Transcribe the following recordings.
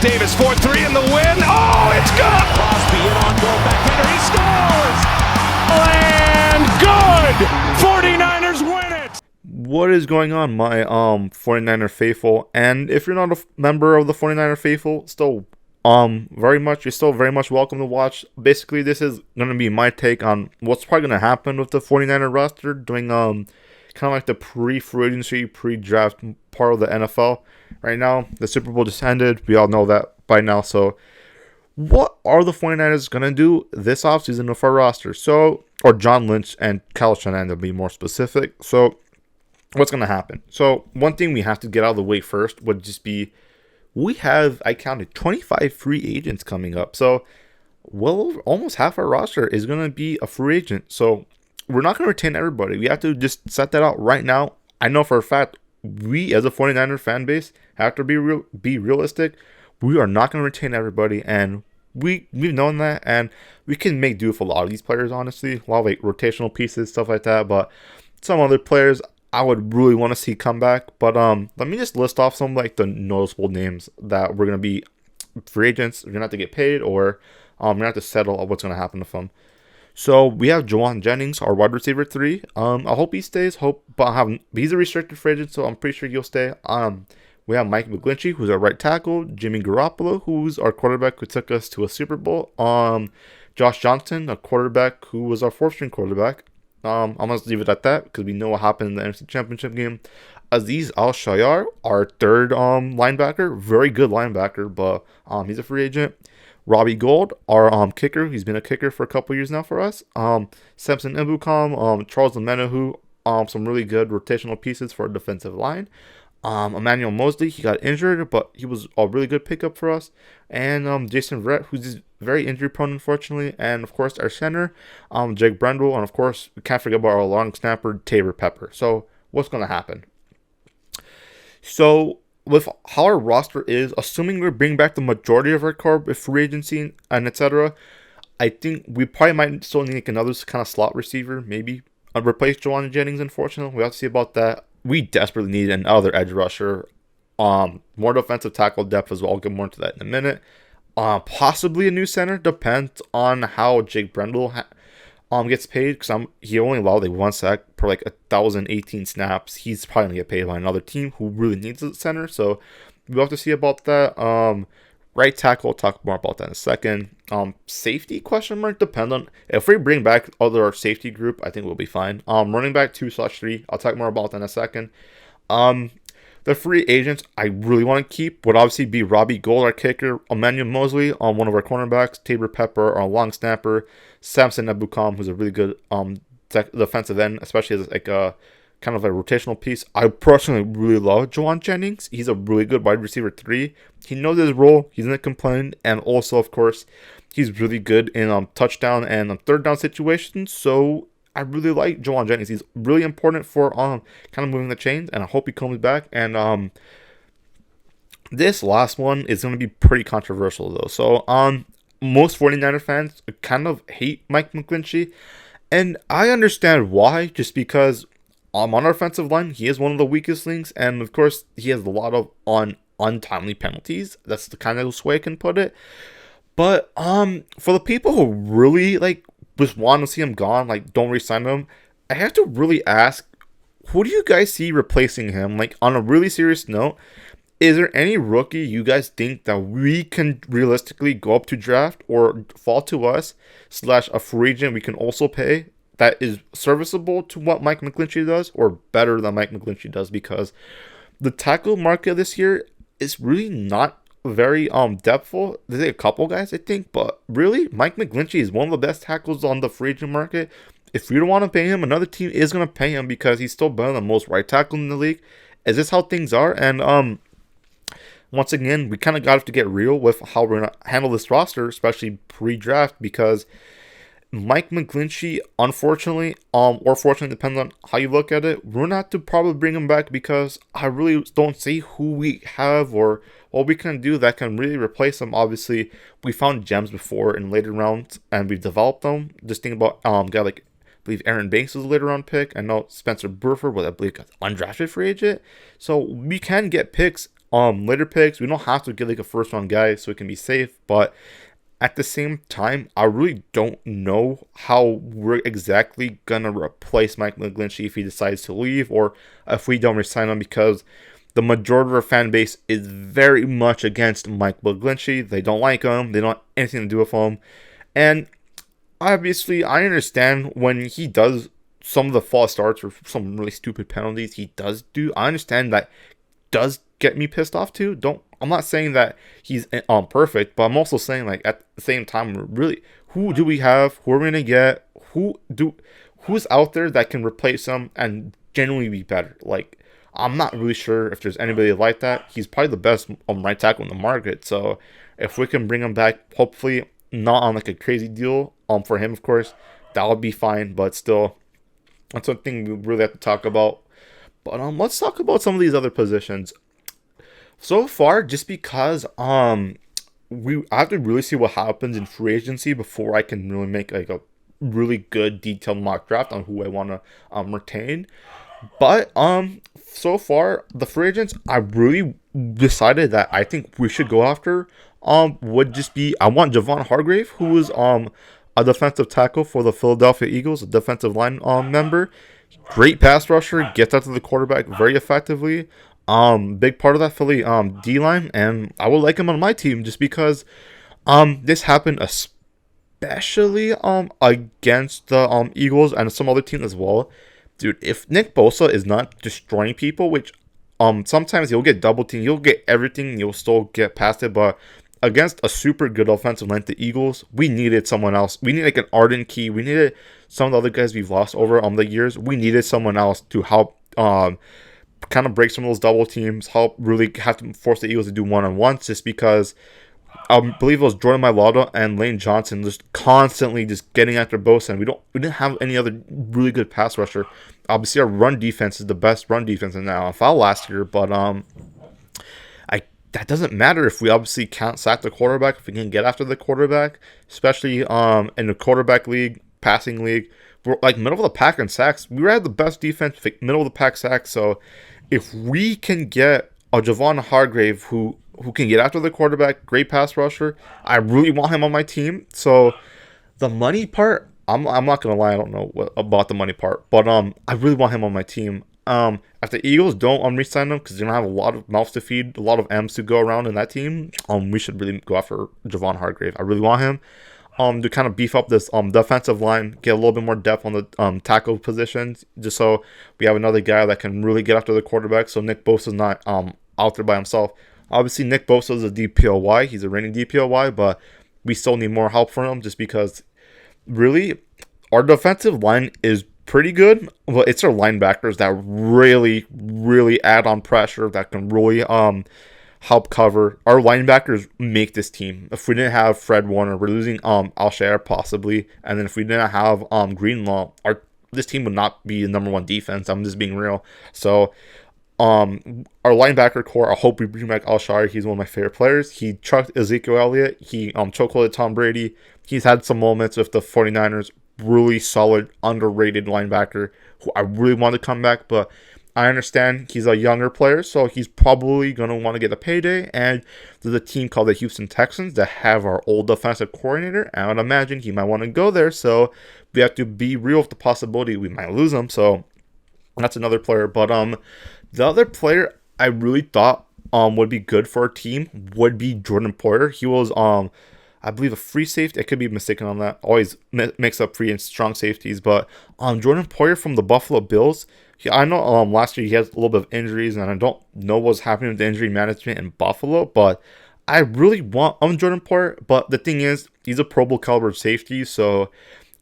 Davis 4-3 in the win. Oh, it's good! Crosby in on goal, backhander, he scores! And good! 49ers win it! What is going on, my 49er faithful? And if you're not a member of the 49er faithful, you're still very much welcome to watch. Basically, this is going to be my take on what's probably going to happen with the 49er roster, doing kind of like the pre-free agency, pre-draft part of the NFL. Right now, the Super Bowl just ended. We all know that by now. So, what are the 49ers going to do this offseason with our roster? Or John Lynch and Kyle Shanahan, to be more specific. So, what's going to happen? So, one thing we have to get out of the way first would just be, I counted 25 free agents coming up. So, almost half our roster is going to be a free agent. So, we're not going to retain everybody. We have to just set that out right now. I know for a fact, we as a 49er fan base have to be realistic. We are not going to retain everybody, and we've known that, and we can make do with a lot of these players, honestly. A lot of like rotational pieces, stuff like that, but some other players I would really want to see come back. But let me just list off some like the noticeable names that we're going to be free agents. We're going to have to get paid, or we're going to have to settle on what's going to happen with them. So we have Javon Jennings, our wide receiver 3. I hope he stays. But he's a restricted free agent, so I'm pretty sure he'll stay. We have Mike McGlinchey, who's our right tackle. Jimmy Garoppolo, who's our quarterback who took us to a Super Bowl. Josh Johnson, a quarterback who was our 4th-string quarterback. I'm going to leave it at that because we know what happened in the NFC Championship game. Azeez Al-Shaair, our 3rd linebacker. Very good linebacker, but he's a free agent. Robbie Gould, our kicker. He's been a kicker for a couple years now for us. Samson Ebukam, Charles Omenihu, some really good rotational pieces for a defensive line. Emmanuel Mosley, he got injured, but he was a really good pickup for us. And Jason Verrett, who's very injury prone, unfortunately. And of course, our center, Jake Brendel. And of course, we can't forget about our long snapper, Tabor Pepper. So, what's going to happen? So, with how our roster is, assuming we bring back the majority of our core with free agency and etc., I think we probably might still need like another kind of slot receiver, maybe replace Javon Jennings. Unfortunately, we have to see about that. We desperately need another edge rusher, more defensive tackle depth as well. I'll get more into that in a minute. Possibly a new center, depends on how Jake Brendel gets paid, because he only allowed like 1 sack per like 1,018 snaps. He's probably gonna get paid by another team who really needs a center, so we'll have to see about that. Right tackle, I'll talk more about that in a second. Safety question mark, depends on if we bring back our safety group. I think we'll be fine. Running back 2/3, I'll talk more about that in a second. The free agents I really want to keep would obviously be Robbie Gould, our kicker, Emmanuel Mosley, one of our cornerbacks, Tabor Pepper, our long snapper, Samson Ebukam, who's a really good defensive end, especially as like a kind of a rotational piece. I personally really love Javon Jennings. He's a really good wide receiver 3. He knows his role. He's going to complain, and also, of course, he's really good in touchdown and 3rd down situations. So I really like Javon Jennings. He's really important for kind of moving the chains, and I hope he comes back. And this last one is going to be pretty controversial, though. So most 49er fans kind of hate Mike McGlinchey, and I understand why, just because on our offensive line, he is one of the weakest links, and of course, he has a lot of untimely penalties. That's the kind of way I can put it. But for the people who really just want to see him gone, don't re-sign him, I have to really ask, who do you guys see replacing him? On a really serious note, is there any rookie you guys think that we can realistically go up to draft or fall to us / a free agent we can also pay that is serviceable to what Mike McGlinchey does or better than Mike McGlinchey does? Because the tackle market this year is really not very depthful. There's a couple guys, I think, but really Mike McGlinchey is one of the best tackles on the free agent market. If you don't want to pay him, another team is going to pay him because he's still better than most right tackles in the league. Is this how things are? And once again, we kind of got to get real with how we're going to handle this roster, especially pre-draft, because Mike McGlinchey, unfortunately, or fortunately, depends on how you look at it, we're going to have to probably bring him back because I really don't see who we have or what we can do that can really replace him. Obviously, we found gems before in later rounds, and we've developed them. Just think about guy like, I believe Aaron Banks was a later round pick. I know Spencer Burford was, I believe, an undrafted free agent. So we can get picks later picks. We don't have to get like a first round guy so it can be safe, but at the same time, I really don't know how we're exactly gonna replace Mike McGlinchey if he decides to leave, or if we don't resign him, because the majority of our fan base is very much against Mike McGlinchey. They don't like him. They don't want anything to do with him. And obviously, I understand when he does some of the false starts or some really stupid penalties he does do. I understand that does get me pissed off too. I'm not saying that he's perfect, but I'm also saying, like, at the same time, really, who do we have? Who are we gonna get? Who's out there that can replace him and genuinely be better? Like, I'm not really sure if there's anybody like that. He's probably the best right tackle in the market. So if we can bring him back, hopefully not on like a crazy deal for him, of course, that would be fine. But still, that's one thing we really have to talk about. But let's talk about some of these other positions. So far, just because I have to really see what happens in free agency before I can really make like a really good detailed mock draft on who I want to retain. But so far the free agents I really decided that I think we should go after would just be, I want Javon Hargrave, who is a defensive tackle for the Philadelphia Eagles, a defensive line member. Great pass rusher, gets out to the quarterback very effectively. Big part of that Philly D-line, and I would like him on my team just because this happened especially against the Eagles and some other teams as well. Dude, if Nick Bosa is not destroying people, which sometimes you'll get double team, you'll get everything, you'll still get past it, but against a super good offensive line, the Eagles, we needed someone else. We needed like an Arden Key. We needed some of the other guys we've lost over the years. We needed someone else to help kind of break some of those double teams, help really have to force the Eagles to do one-on-ones, just because I believe it was Jordan Mailata and Lane Johnson just constantly just getting after Bosa, and we didn't have any other really good pass rusher. Obviously, our run defense is the best run defense in the NFL last year, but that doesn't matter if we obviously can't sack the quarterback, if we can get after the quarterback, especially in the quarterback league, passing league. We're like middle of the pack in sacks. We had the best defense, middle of the pack sacks. So if we can get a Javon Hargrave who can get after the quarterback, great pass rusher, I really want him on my team. So the money part, I'm not gonna lie, I don't know about the money part, but I really want him on my team. If the Eagles don't re-sign him because they don't have a lot of mouths to feed, a lot of M's to go around in that team, we should really go after Javon Hargrave. I really want him to kind of beef up this defensive line, get a little bit more depth on the tackle positions, just so we have another guy that can really get after the quarterback, so Nick Bosa's not out there by himself. Obviously, Nick Bosa is a DPOY. He's a reigning DPOY, but we still need more help from him just because really our defensive line is pretty good. Well, it's our linebackers that really, really add on pressure, that can really help cover. Our linebackers make this team. If we didn't have Fred Warner, we're losing Alshire possibly, and then if we didn't have Greenlaw, this team would not be the number one defense. I'm just being real. So our linebacker core, I hope we bring back Alshire. He's one of my favorite players. He chucked Ezekiel Elliott. He chokeholded Tom Brady. He's had some moments with the 49ers. Really solid, underrated linebacker who I really want to come back, but I understand he's a younger player, so he's probably going to want to get a payday, and there's a team called the Houston Texans that have our old defensive coordinator. I would imagine he might want to go there, so we have to be real with the possibility we might lose him, so that's another player. But the other player I really thought would be good for our team would be Jordan Poyer. He was I believe a free safety. I could be mistaken on that. Always mix up free and strong safeties. But Jordan Poyer from the Buffalo Bills. I know last year he had a little bit of injuries, and I don't know what's happening with the injury management in Buffalo. But I really want Jordan Poyer. But the thing is, he's a Pro Bowl caliber safety, so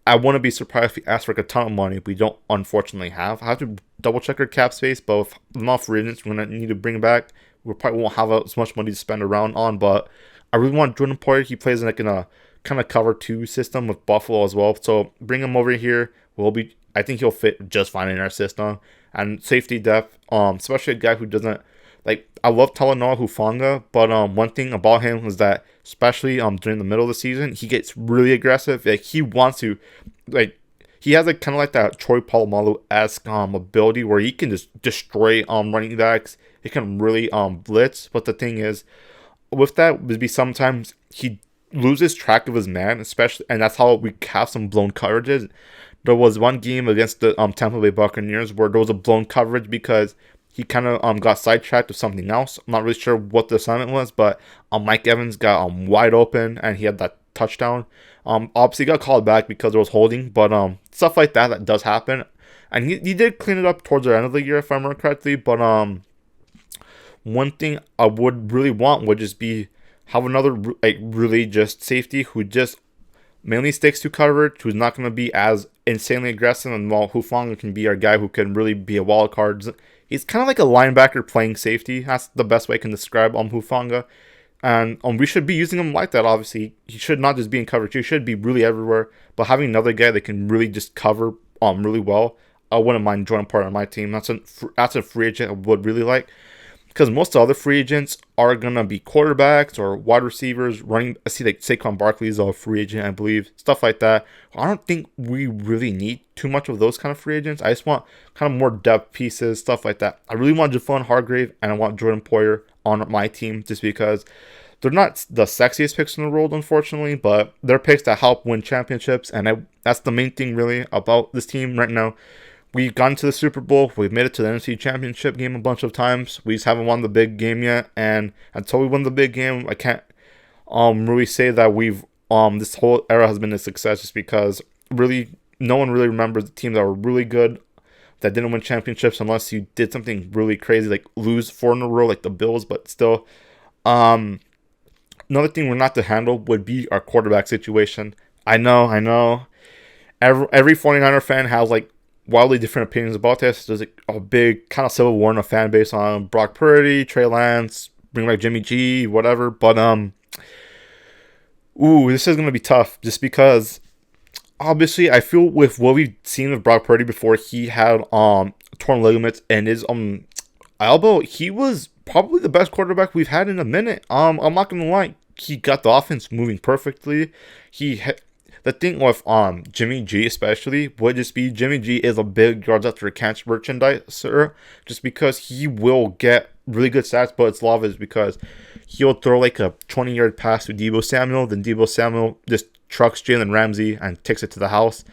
I wouldn't be surprised if he asks for like a ton of money. We don't unfortunately have. I have to double check our cap space, but with the amount of free agents we're gonna need to bring back, we probably won't have as much money to spend around on. But I really want Jordan Poyer. He plays in a kind of cover 2 system with Buffalo as well. So bring him over here. I think he'll fit just fine in our system. And safety depth, especially a guy who doesn't, like, I love Talanoa Hufanga, but one thing about him is that, especially during the middle of the season, he gets really aggressive. Like, he he has like kind of like that Troy Polamalu-esque ability where he can just destroy running backs. He can really blitz. But the thing is, with that would be sometimes he loses track of his man, especially, and that's how we have some blown coverages. There was one game against the Tampa Bay Buccaneers where there was a blown coverage because he kind of got sidetracked with something else. I'm not really sure what the assignment was, but Mike Evans got wide open and he had that touchdown. Obviously got called back because it was holding, but stuff like that does happen. And he did clean it up towards the end of the year, if I remember correctly. But one thing I would really want would just be have another like really just safety who just mainly sticks to coverage, who's not going to be as insanely aggressive, and while Hufanga can be our guy who can really be a wild card. He's kind of like a linebacker playing safety. That's the best way I can describe Hufanga. And we should be using him like that, obviously. He should not just be in coverage. He should be really everywhere. But having another guy that can really just cover really well, I wouldn't mind joining part of my team. That's a free agent I would really like. Because most of the other free agents are going to be quarterbacks or wide receivers, running. I see like Saquon Barkley is a free agent, I believe. Stuff like that. I don't think we really need too much of those kind of free agents. I just want kind of more depth pieces, stuff like that. I really want Javon Hargrave and I want Jordan Poyer on my team just because they're not the sexiest picks in the world, unfortunately, but they're picks that help win championships. And that's the main thing really about this team right now. We've gone to the Super Bowl. We've made it to the NFC Championship game a bunch of times. We just haven't won the big game yet. And until we win the big game, I can't really say that we've this whole era has been a success, just because really no one really remembers the teams that were really good that didn't win championships unless you did something really crazy like lose 4 in a row like the Bills. But still, another thing we're not to handle would be our quarterback situation. I know. Every 49er fan has like wildly different opinions about this. There's like a big kind of civil war in the fan base on Brock Purdy, Trey Lance, bring back Jimmy G, whatever. But this is gonna be tough just because obviously I feel with what we've seen of Brock Purdy before, he had torn ligaments in his elbow. He was probably the best quarterback we've had in a minute. I'm not gonna lie, he got the offense moving perfectly. The thing with Jimmy G especially would just be Jimmy G is a big yards after catch merchandiser, just because he will get really good stats, but it's a lot of it is because he'll throw like a 20-yard pass to Deebo Samuel, then Deebo Samuel just trucks Jalen Ramsey and takes it to the house.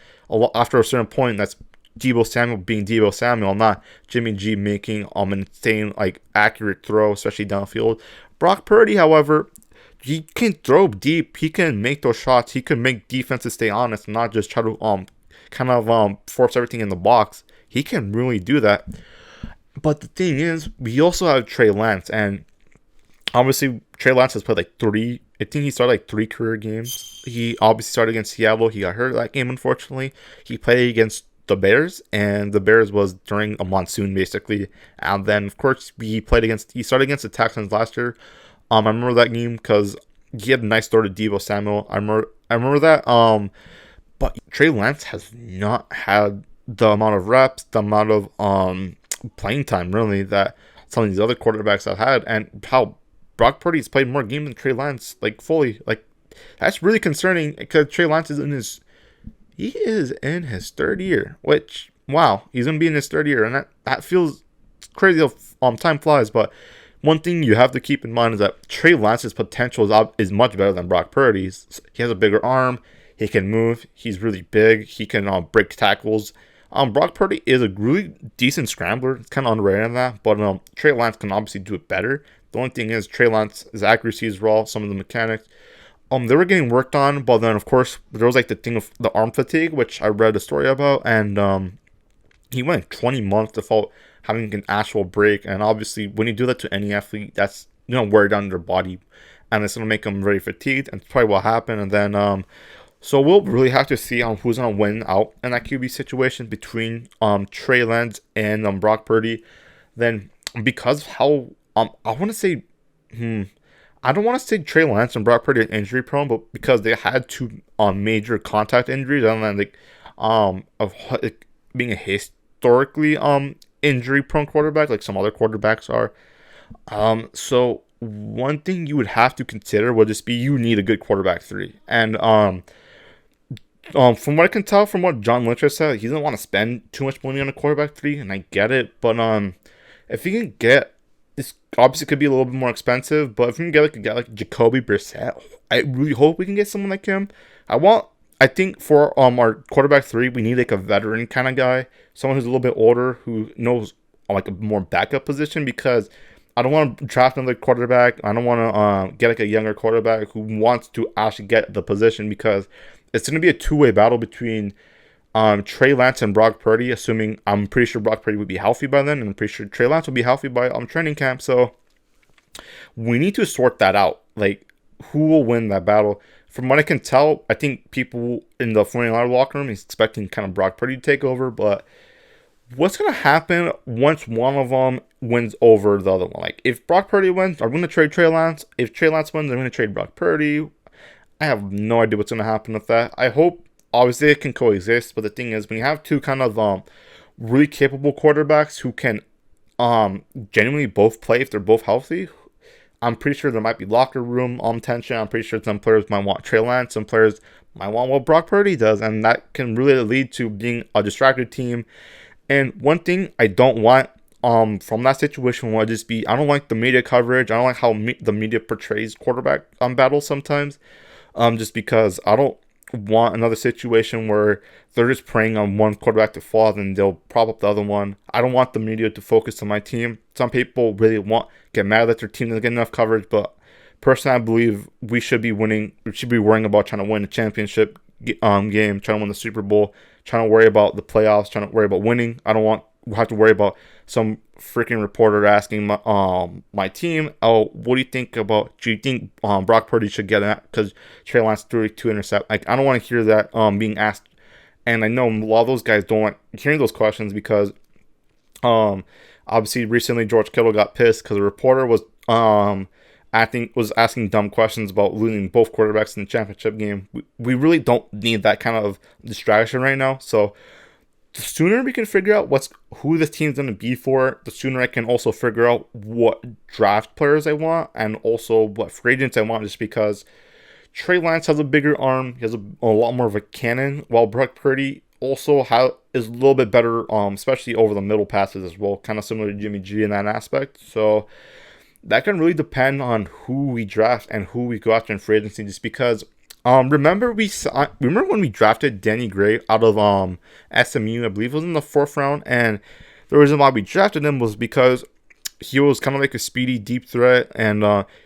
After a certain point, that's Deebo Samuel being Deebo Samuel, not Jimmy G making an insane like accurate throw, especially downfield. Brock Purdy, however, he can throw deep. He can make those shots. He can make defenses stay honest and not just try to force everything in the box. He can really do that. But the thing is, we also have Trey Lance, and obviously Trey Lance has played like 3. I think he started like 3 career games. He obviously started against Seattle. He got hurt that game, unfortunately. He played against the Bears, and the Bears was during a monsoon basically. And then of course he started against the Texans last year. I remember that game because he had a nice throw to Deebo Samuel. I remember that. But Trey Lance has not had the amount of reps, the amount of playing time really that some of these other quarterbacks have had, and how Brock Purdy's played more games than Trey Lance, like fully. Like that's really concerning because Trey Lance is in his 3rd year. Which wow, he's gonna be in his 3rd year, and that feels crazy. Time flies, but one thing you have to keep in mind is that Trey Lance's potential is much better than Brock Purdy's. He has a bigger arm. He can move. He's really big. He can break tackles. Brock Purdy is a really decent scrambler. It's kind of underrated in that. But Trey Lance can obviously do it better. The only thing is Trey Lance's accuracy is raw. Some of the mechanics. They were getting worked on. But then, of course, there was like the thing of the arm fatigue, which I read a story about. And he went 20 months without having an actual break. And obviously when you do that to any athlete, that's wear down their body, and it's going to make them very fatigued, and it's probably what happened. And then so we'll really have to see who's going to win out in that QB situation between Trey Lance and Brock Purdy. Then because of how I want to say I don't want to say Trey Lance and Brock Purdy are injury prone, but because they had 2 major contact injuries, and then of being a historically injury prone quarterback like some other quarterbacks are. So one thing you would have to consider would just be you need a good quarterback 3. And From what I can tell, from what John Lynch has said, he doesn't want to spend too much money on a quarterback 3, and I get it. But if you can get this, obviously could be a little bit more expensive. But if you can get like a guy like Jacoby Brissett, I really hope we can get someone like him. I think for our quarterback 3, we need like a veteran kind of guy, someone who's a little bit older, who knows like a more backup position, because I don't want to draft another quarterback. I don't want to get like a younger quarterback who wants to actually get the position, because it's going to be a two-way battle between Trey Lance and Brock Purdy, assuming I'm pretty sure Brock Purdy would be healthy by then, and I'm pretty sure Trey Lance will be healthy by training camp. So we need to sort that out. Like, who will win that battle? From what I can tell, I think people in the 49ers locker room is expecting kind of Brock Purdy to take over, but what's going to happen once one of them wins over the other one? Like, if Brock Purdy wins, are we going to trade Trey Lance? If Trey Lance wins, I'm going to trade Brock Purdy. I have no idea what's going to happen with that. I hope, obviously, it can coexist, but the thing is, when you have two kind of really capable quarterbacks who can genuinely both play if they're both healthy, I'm pretty sure there might be locker room tension. I'm pretty sure some players might want Trey Lance, some players might want what Brock Purdy does, and that can really lead to being a distracted team. And one thing I don't want from that situation will just be, I don't like the media coverage. I don't like how the media portrays quarterback battles sometimes, just because I don't want another situation where they're just preying on one quarterback to fall and they'll prop up the other one. I don't want the media to focus on my team. Some people really get mad that their team doesn't get enough coverage, but personally, I believe we should be winning. We should be worrying about trying to win a championship game, trying to win the Super Bowl, trying to worry about the playoffs, trying to worry about winning. I don't want to have to worry about some freaking reporter asking my team, oh, what do you think about? Do you think Brock Purdy should get that because Trey Lance threw 2 interceptions? Like, I don't want to hear that being asked, and I know a lot of those guys don't like hearing those questions because obviously recently George Kittle got pissed because a reporter was asking dumb questions about losing both quarterbacks in the championship game. We really don't need that kind of distraction right now. So the sooner we can figure out who this team's going to be for, the sooner I can also figure out what draft players I want and also what free agents I want, just because Trey Lance has a bigger arm. He has a lot more of a cannon, while Brock Purdy also is a little bit better, especially over the middle passes as well, kind of similar to Jimmy G in that aspect. So that can really depend on who we draft and who we go after in free agency, just because remember when we drafted Danny Gray out of SMU, I believe it was in the 4th round, and the reason why we drafted him was because he was kind of like a speedy deep threat, and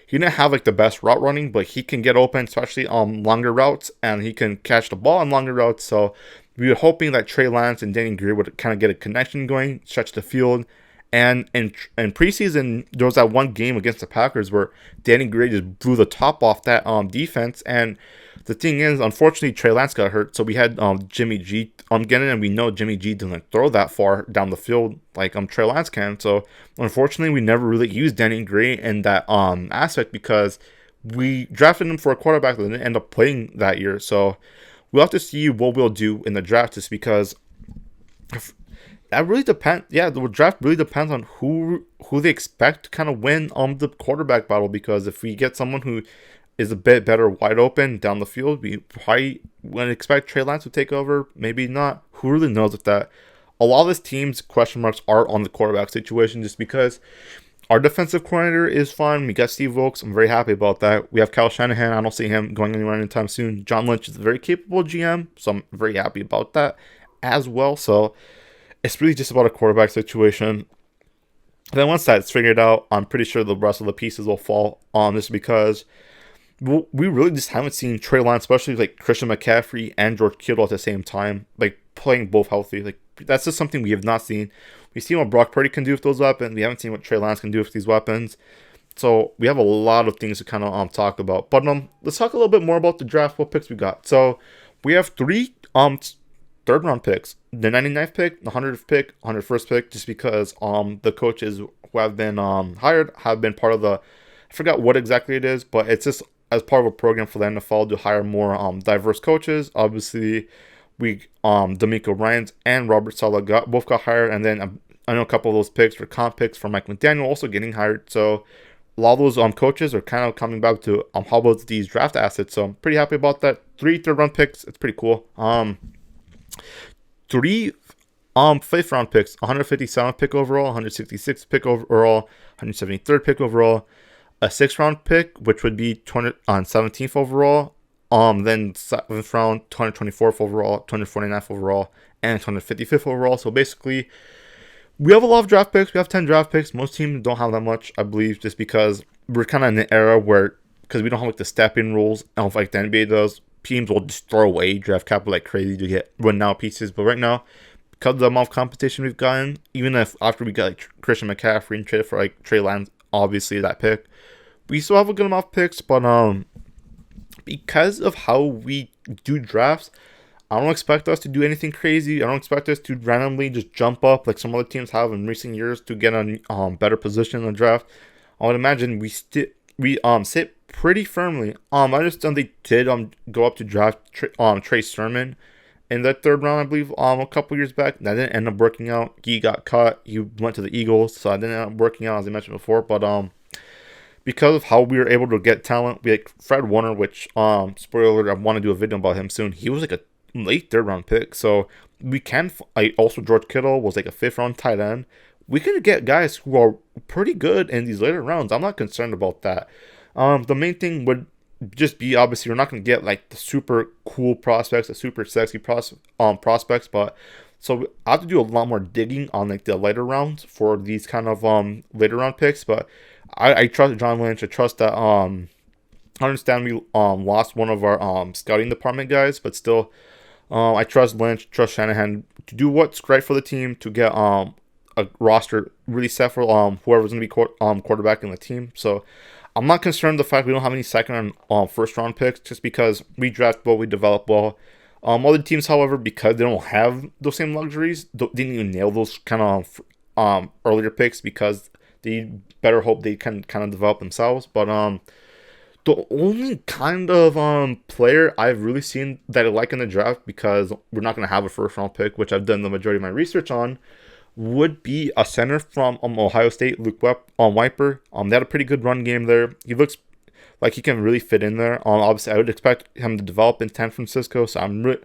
he didn't have like the best route running, but he can get open, especially on longer routes, and he can catch the ball on longer routes. So we were hoping that Trey Lance and Danny Gray would kind of get a connection going, stretch the field. And in preseason, there was that one game against the Packers where Danny Gray just blew the top off that defense. And the thing is, unfortunately, Trey Lance got hurt, so we had Jimmy G getting, and we know Jimmy G doesn't throw that far down the field like Trey Lance can. So unfortunately, we never really used Danny Gray in that aspect because we drafted him for a quarterback that didn't end up playing that year. So we'll have to see what we'll do in the draft, just because that really depends. Yeah, the draft really depends on who they expect to kind of win the quarterback battle. Because if we get someone who is a bit better wide open down the field, we probably wouldn't expect Trey Lance to take over. Maybe not. Who really knows with that? A lot of this team's question marks are on the quarterback situation, just because our defensive coordinator is fine. We got Steve Wilkes. I'm very happy about that. We have Kyle Shanahan. I don't see him going anywhere anytime soon. John Lynch is a very capable GM, so I'm very happy about that as well. So it's really just about a quarterback situation. And then once that's figured out, I'm pretty sure the rest of the pieces will fall on this, because we really just haven't seen Trey Lance, especially like Christian McCaffrey and George Kittle at the same time, like playing both healthy. Like, that's just something we have not seen. We've seen what Brock Purdy can do with those weapons. We haven't seen what Trey Lance can do with these weapons. So we have a lot of things to kind of talk about. But let's talk a little bit more about the draft, what picks we got. So we have 3 third round picks: the 99th pick, the 100th pick, 101st pick, just because the coaches who have been hired have been part of I forgot what exactly it is, but it's just as part of a program for the NFL to hire more diverse coaches. Obviously, we D'Amico Ryans and Robert Saleh both got hired, and then I know a couple of those picks were comp picks for Mike McDaniel also getting hired. So lot of those coaches are kind of coming back to how about these draft assets. So I'm pretty happy about that. 3 third-round picks, it's pretty cool. 3 fifth round picks, 157th pick overall, 166th pick overall, 173rd pick overall, a 6th round pick, which would be 17th overall, then 7th round, 224th overall, 249th overall, and 255th overall. So basically, we have a lot of draft picks. We have 10 draft picks. Most teams don't have that much, I believe, just because we're kind of in an era where, because we don't have like the step-in rules, like the NBA does, teams will just throw away draft capital like crazy to get win-now pieces. But right now, because of the amount of competition we've gotten, even if after we got like Christian McCaffrey and traded for like Trey Lance, obviously that pick, we still have a good amount of picks. But because of how we do drafts, I don't expect us to do anything crazy. I don't expect us to randomly just jump up like some other teams have in recent years to get a better position in the draft. I would imagine we sit pretty firmly. I understand they did go up to draft Trey Sermon in that 3rd round, I believe, a couple years back. That didn't end up working out. He got cut. He went to the Eagles, so that didn't end up working out, as I mentioned before. But because of how we were able to get talent, we like Fred Warner, which spoiler alert, I want to do a video about him soon. He was like a late 3rd round pick, so we can. Also George Kittle was like a 5th round tight end. We can get guys who are pretty good in these later rounds. I'm not concerned about that. The main thing would just be, obviously, we're not going to get like the super cool prospects, the super sexy prospects, but so I have to do a lot more digging on like the later rounds for these kind of later round picks. But I trust John Lynch. I trust that I understand we lost one of our scouting department guys, but still I trust Lynch, trust Shanahan to do what's right for the team, to get a roster really set for whoever's going to be quarterbacking the team. So I'm not concerned the fact we don't have any 2nd and 1st round picks, just because we draft well, we develop well. Other teams, however, because they don't have those same luxuries, didn't even nail those kind of earlier picks, because they better hope they can kind of develop themselves. But the only kind of player I've really seen that I like in the draft, because we're not going to have a 1st round pick, which I've done the majority of my research on, would be a center from Ohio State, Luke Wiper. They had a pretty good run game there. He looks like he can really fit in there. Obviously, I would expect him to develop in San Francisco. So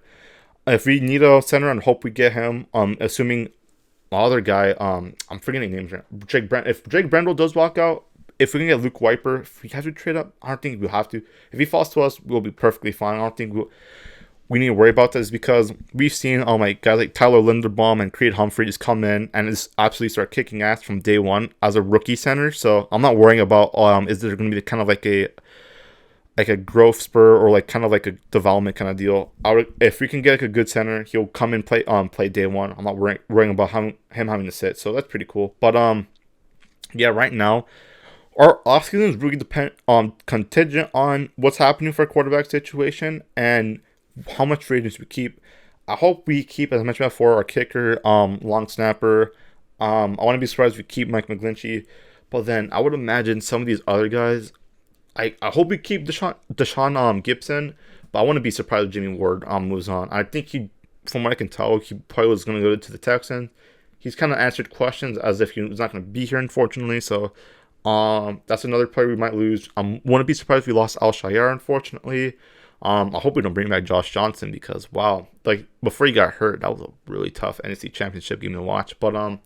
if we need a center, and hope we get him. Assuming the other guy, I'm forgetting names right. If Jake Brendel does walk out, if we can get Luke Wiper, if we have to trade up, I don't think we'll have to. If he falls to us, we'll be perfectly fine. I don't think we need to worry about this, because we've seen guys like Tyler Linderbaum and Creed Humphrey just come in and just absolutely start kicking ass from day one as a rookie center. So I'm not worrying about is there going to be kind of like a growth spur, or like kind of like a development kind of deal. If we can get like a good center, he'll come and play day one. I'm not worrying about him having to sit. So that's pretty cool. But yeah, right now our offseason is really contingent on what's happening for a quarterback situation and how much free agents we keep. I hope we keep, as I mentioned before, our kicker, long snapper. I want to be surprised if we keep Mike McGlinchey, but then I would imagine some of these other guys. I hope we keep Deshaun Gibson, but I want to be surprised if Jimmy Ward moves on. I think from what I can tell, he probably was going to go to the Texans. He's kind of answered questions as if he was not going to be here, unfortunately. So that's another player we might lose. I want to be surprised if we lost Al-Shaair, unfortunately. I hope we don't bring back Josh Johnson, because wow, like before he got hurt, that was a really tough NFC Championship game to watch. But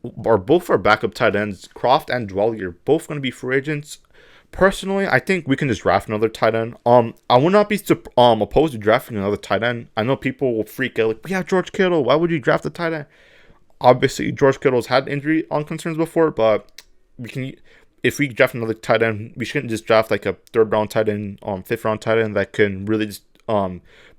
both our backup tight ends, Croft and Dwelly, are both going to be free agents. Personally, I think we can just draft another tight end. I would not be opposed to drafting another tight end. I know people will freak out like, we have George Kittle, why would you draft a tight end? Obviously, George Kittle's had injury concerns before, but we can. If we draft another tight end, we shouldn't just draft like a 3rd round tight end, 5th round tight end that can really just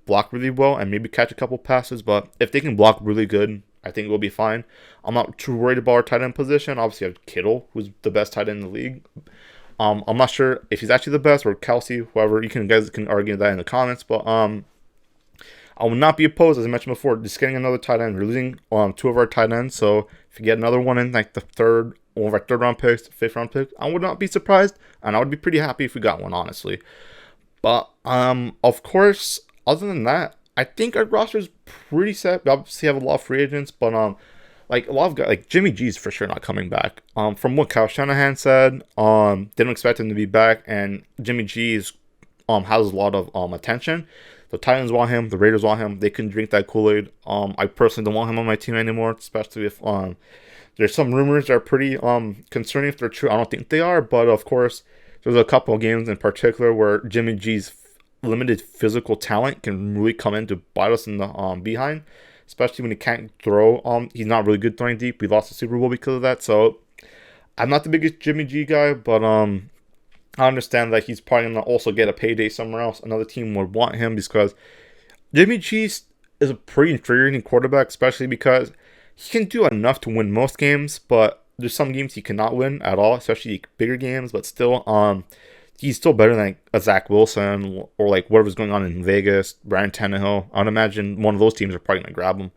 block really well and maybe catch a couple passes. But if they can block really good, I think we'll be fine. I'm not too worried about our tight end position. Obviously, I have Kittle, who's the best tight end in the league. I'm not sure if he's actually the best, or Kelsey, whoever. You guys can argue that in the comments. But I will not be opposed, as I mentioned before, just getting another tight end. We're losing 2 of our tight ends, so if you get another one in like the 3rd, one of our 3rd round picks, 5th round pick, I would not be surprised, and I would be pretty happy if we got one, honestly. But of course, other than that, I think our roster is pretty set. We obviously have a lot of free agents, but like a lot of guys, like Jimmy G's for sure not coming back. From what Kyle Shanahan said, didn't expect him to be back, and Jimmy G's has a lot of attention. The Titans want him, the Raiders want him. They couldn't drink that Kool-Aid. I personally don't want him on my team anymore, especially if there's some rumors that are pretty concerning if they're true. I don't think they are, but of course, there's a couple of games in particular where Jimmy G's limited physical talent can really come in to bite us in the behind, especially when he can't throw. He's not really good throwing deep. We lost the Super Bowl because of that. So I'm not the biggest Jimmy G guy, but I understand that he's probably gonna also get a payday somewhere else. Another team would want him because Jimmy G is a pretty infuriating quarterback, especially because he can do enough to win most games, but there's some games he cannot win at all, especially bigger games. But still, he's still better than like a Zach Wilson or like whatever's going on in Vegas, Brian Tannehill. I would imagine one of those teams are probably gonna grab him.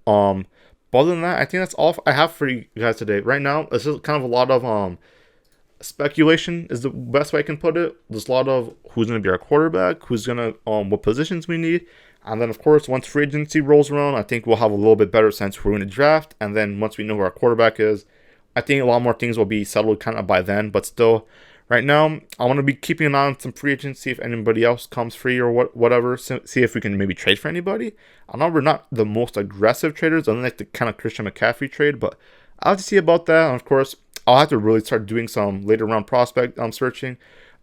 But other than that, I think that's all I have for you guys today. Right now, this is kind of a lot of speculation is the best way I can put it. There's a lot of who's going to be our quarterback, who's going to what positions we need, and then of course once free agency rolls around, I think we'll have a little bit better sense who we're going to draft. And then once we know who our quarterback is, I think a lot more things will be settled kind of by then. But still, right now I want to be keeping an eye on some free agents, see if anybody else comes free or whatever. See if we can maybe trade for anybody. I know we're not the most aggressive traders, unlike the kind of Christian McCaffrey trade, but I'll have to see about that. And of course, I'll have to really start doing some later round prospect searching.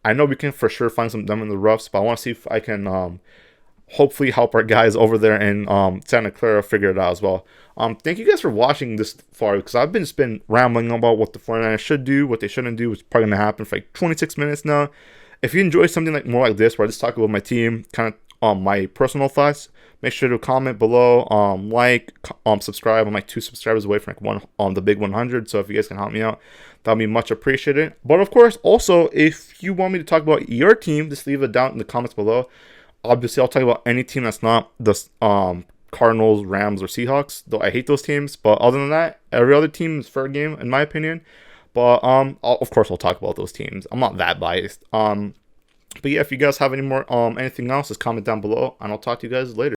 I know we can for sure find some them in the roughs, but I want to see if I can hopefully help our guys over there in Santa Clara figure it out as well. Thank you guys for watching this far, because I've just been rambling about what the 49ers should do, what they shouldn't do, which is probably going to happen for like 26 minutes now. If you enjoy something like more like this, where I just talk about my team, kind of my personal thoughts, make sure to comment below, subscribe. I'm like 2 subscribers away from like the big 100. So if you guys can help me out, that'll be much appreciated. But of course, also if you want me to talk about your team, just leave it down in the comments below. Obviously, I'll talk about any team that's not the Cardinals, Rams, or Seahawks. Though I hate those teams. But other than that, every other team is fair game in my opinion. But of course, I'll talk about those teams. I'm not that biased. But yeah, if you guys have any more anything else, just comment down below, and I'll talk to you guys later.